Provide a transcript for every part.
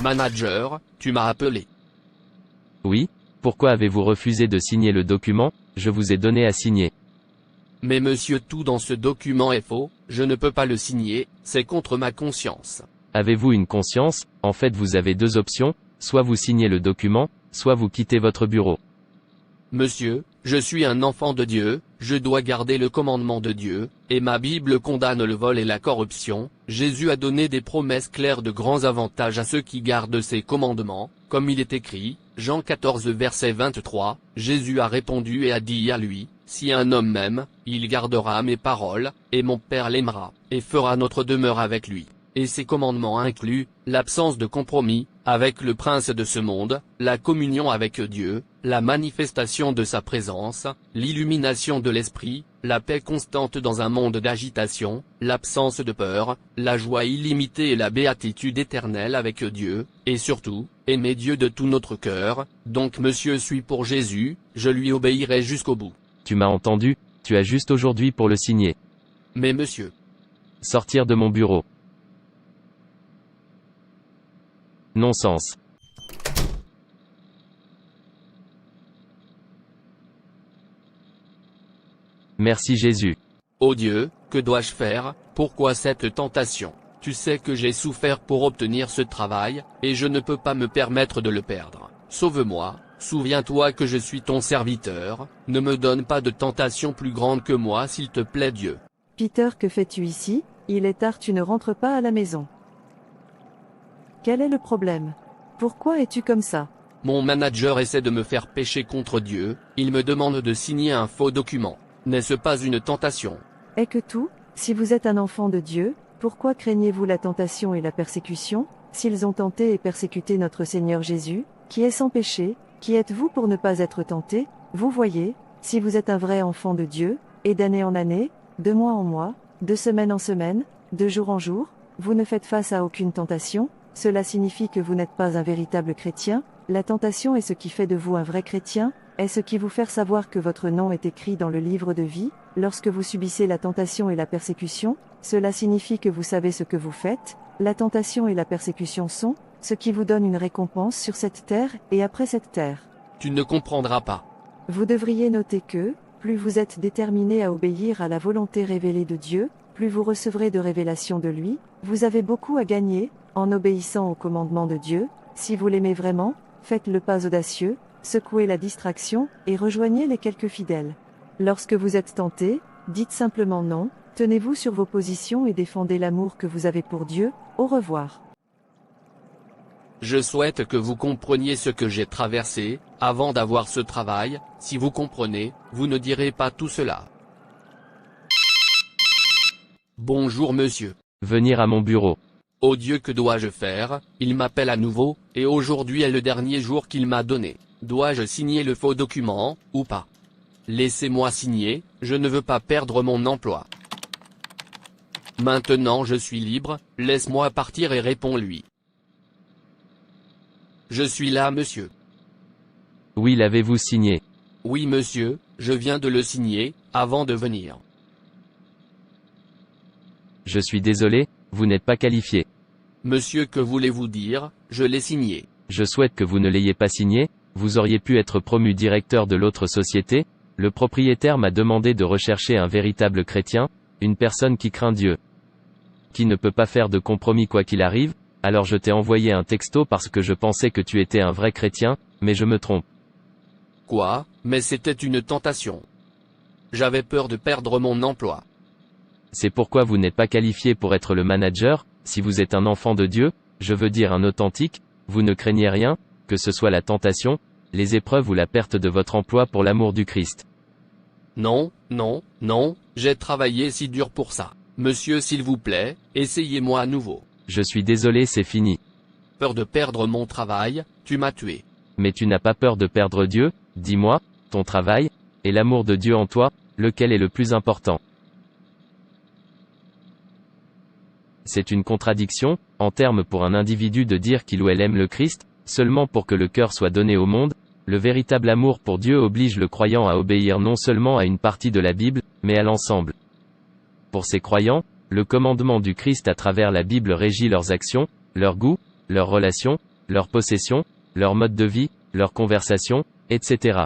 Manager, tu m'as appelé. Oui, pourquoi avez-vous refusé de signer le document? Je vous ai donné à signer. Mais monsieur, tout dans ce document est faux, je ne peux pas le signer, c'est contre ma conscience. Avez-vous une conscience? En fait vous avez deux options, soit vous signez le document, soit vous quittez votre bureau. Monsieur, je suis un enfant de Dieu, je dois garder le commandement de Dieu, et ma Bible condamne le vol et la corruption. Jésus a donné des promesses claires de grands avantages à ceux qui gardent ses commandements, comme il est écrit, Jean 14 verset 23, Jésus a répondu et a dit à lui, si un homme m'aime, il gardera mes paroles, et mon Père l'aimera, et fera notre demeure avec lui. Et ces commandements incluent, l'absence de compromis, avec le prince de ce monde, la communion avec Dieu, la manifestation de sa présence, l'illumination de l'esprit, la paix constante dans un monde d'agitation, l'absence de peur, la joie illimitée et la béatitude éternelle avec Dieu, et surtout, aimer Dieu de tout notre cœur. Donc monsieur, suis pour Jésus, je lui obéirai jusqu'au bout. Tu m'as entendu, tu as juste aujourd'hui pour le signer. Mais monsieur. Sortir de mon bureau. Non-sens. Merci Jésus. Ô Dieu, que dois-je faire? Pourquoi cette tentation? Tu sais que j'ai souffert pour obtenir ce travail, et je ne peux pas me permettre de le perdre. Sauve-moi, souviens-toi que je suis ton serviteur, ne me donne pas de tentation plus grande que moi s'il te plaît Dieu. Peter, que fais-tu ici? Il est tard, tu ne rentres pas à la maison. Quel est le problème? Pourquoi es-tu comme ça? Mon manager essaie de me faire pécher contre Dieu, il me demande de signer un faux document. N'est-ce pas une tentation? Est que tout? Si vous êtes un enfant de Dieu, pourquoi craignez-vous la tentation et la persécution? S'ils ont tenté et persécuté notre Seigneur Jésus, qui est sans péché, qui êtes-vous pour ne pas être tenté? Vous voyez, si vous êtes un vrai enfant de Dieu, et d'année en année, de mois en mois, de semaine en semaine, de jour en jour, vous ne faites face à aucune tentation, cela signifie que vous n'êtes pas un véritable chrétien. La tentation est ce qui fait de vous un vrai chrétien, est ce qui vous fait savoir que votre nom est écrit dans le livre de vie. Lorsque vous subissez la tentation et la persécution, cela signifie que vous savez ce que vous faites. La tentation et la persécution sont ce qui vous donne une récompense sur cette terre et après cette terre. Tu ne comprendras pas. Vous devriez noter que, plus vous êtes déterminé à obéir à la volonté révélée de Dieu, plus vous recevrez de révélations de lui. Vous avez beaucoup à gagner, en obéissant au commandement de Dieu. Si vous l'aimez vraiment, faites le pas audacieux, secouez la distraction, et rejoignez les quelques fidèles. Lorsque vous êtes tenté, dites simplement non, tenez-vous sur vos positions et défendez l'amour que vous avez pour Dieu. Au revoir. Je souhaite que vous compreniez ce que j'ai traversé, avant d'avoir ce travail. Si vous comprenez, vous ne direz pas tout cela. Bonjour monsieur. Venir à mon bureau. Ô Dieu, que dois-je faire? Il m'appelle à nouveau, et aujourd'hui est le dernier jour qu'il m'a donné. Dois-je signer le faux document, ou pas? Laissez-moi signer, je ne veux pas perdre mon emploi. Maintenant je suis libre, laisse-moi partir et réponds-lui. Je suis là monsieur. Oui, l'avez-vous signé? Oui monsieur, je viens de le signer, avant de venir. Je suis désolé, vous n'êtes pas qualifié. Monsieur, que voulez-vous dire? Je l'ai signé. Je souhaite que vous ne l'ayez pas signé, vous auriez pu être promu directeur de l'autre société. Le propriétaire m'a demandé de rechercher un véritable chrétien, une personne qui craint Dieu, qui ne peut pas faire de compromis quoi qu'il arrive. Alors je t'ai envoyé un texto parce que je pensais que tu étais un vrai chrétien, mais je me trompe. Quoi? Mais c'était une tentation. J'avais peur de perdre mon emploi. C'est pourquoi vous n'êtes pas qualifié pour être le manager. Si vous êtes un enfant de Dieu, je veux dire un authentique, vous ne craignez rien, que ce soit la tentation, les épreuves ou la perte de votre emploi pour l'amour du Christ. Non, non, non, j'ai travaillé si dur pour ça. Monsieur, s'il vous plaît, essayez-moi à nouveau. Je suis désolé, c'est fini. Peur de perdre mon travail, tu m'as tué. Mais tu n'as pas peur de perdre Dieu? Dis-moi, ton travail, et l'amour de Dieu en toi, lequel est le plus important? C'est une contradiction, en termes pour un individu de dire qu'il ou elle aime le Christ, seulement pour que le cœur soit donné au monde. Le véritable amour pour Dieu oblige le croyant à obéir non seulement à une partie de la Bible, mais à l'ensemble. Pour ces croyants, le commandement du Christ à travers la Bible régit leurs actions, leurs goûts, leurs relations, leurs possessions, leur mode de vie, leurs conversations, etc.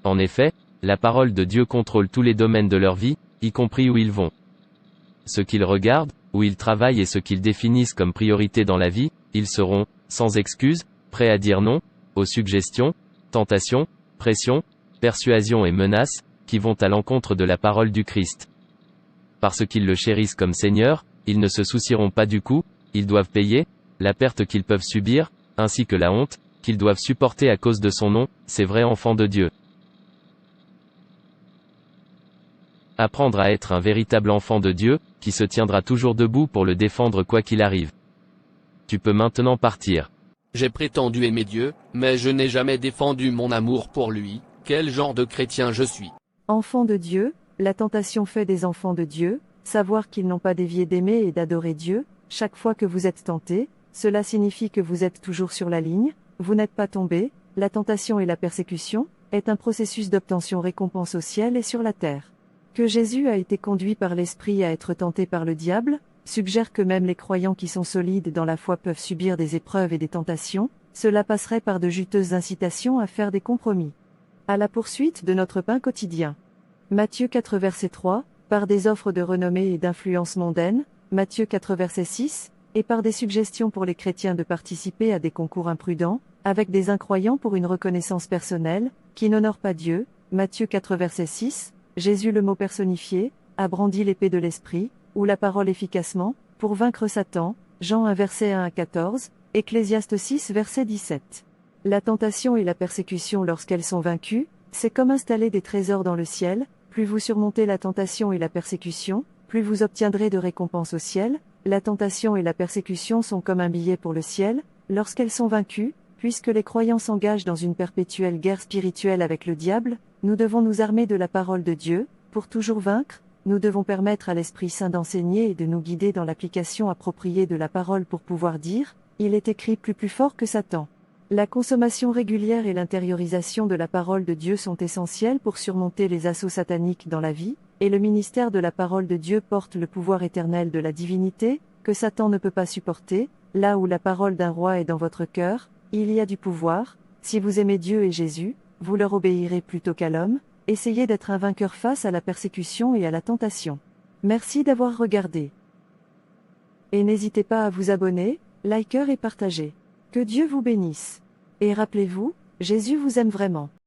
En effet, la parole de Dieu contrôle tous les domaines de leur vie, y compris où ils vont. Ce qu'ils regardent, où ils travaillent et ce qu'ils définissent comme priorité dans la vie, ils seront, sans excuse, prêts à dire non, aux suggestions, tentations, pressions, persuasions et menaces, qui vont à l'encontre de la parole du Christ. Parce qu'ils le chérissent comme Seigneur, ils ne se soucieront pas du coût, ils doivent payer, la perte qu'ils peuvent subir, ainsi que la honte, qu'ils doivent supporter à cause de son nom, ces vrais enfants de Dieu. Apprendre à être un véritable enfant de Dieu, qui se tiendra toujours debout pour le défendre quoi qu'il arrive. Tu peux maintenant partir. J'ai prétendu aimer Dieu, mais je n'ai jamais défendu mon amour pour lui. Quel genre de chrétien je suis? Enfants de Dieu, la tentation fait des enfants de Dieu, savoir qu'ils n'ont pas dévié d'aimer et d'adorer Dieu. Chaque fois que vous êtes tentés, cela signifie que vous êtes toujours sur la ligne, vous n'êtes pas tombé. La tentation et la persécution est un processus d'obtention récompense au ciel et sur la terre. Que Jésus a été conduit par l'Esprit à être tenté par le diable, suggère que même les croyants qui sont solides dans la foi peuvent subir des épreuves et des tentations, cela passerait par de juteuses incitations à faire des compromis. À la poursuite de notre pain quotidien. Matthieu 4 verset 3, par des offres de renommée et d'influence mondaine, Matthieu 4 verset 6, et par des suggestions pour les chrétiens de participer à des concours imprudents, avec des incroyants pour une reconnaissance personnelle, qui n'honorent pas Dieu, Matthieu 4 verset 6, Jésus le mot personnifié, a brandi l'épée de l'esprit, ou la parole efficacement, pour vaincre Satan, Jean 1 verset 1 à 14, Ecclésiaste 6 verset 17. La tentation et la persécution lorsqu'elles sont vaincues, c'est comme installer des trésors dans le ciel, plus vous surmontez la tentation et la persécution, plus vous obtiendrez de récompenses au ciel. La tentation et la persécution sont comme un billet pour le ciel, lorsqu'elles sont vaincues, puisque les croyants s'engagent dans une perpétuelle guerre spirituelle avec le diable, nous devons nous armer de la parole de Dieu, pour toujours vaincre, nous devons permettre à l'Esprit Saint d'enseigner et de nous guider dans l'application appropriée de la parole pour pouvoir dire, il est écrit plus fort que Satan. La consommation régulière et l'intériorisation de la parole de Dieu sont essentielles pour surmonter les assauts sataniques dans la vie, et le ministère de la parole de Dieu porte le pouvoir éternel de la divinité, que Satan ne peut pas supporter. Là où la parole d'un roi est dans votre cœur, il y a du pouvoir. Si vous aimez Dieu et Jésus, vous leur obéirez plutôt qu'à l'homme. Essayez d'être un vainqueur face à la persécution et à la tentation. Merci d'avoir regardé. Et n'hésitez pas à vous abonner, liker et partager. Que Dieu vous bénisse. Et rappelez-vous, Jésus vous aime vraiment.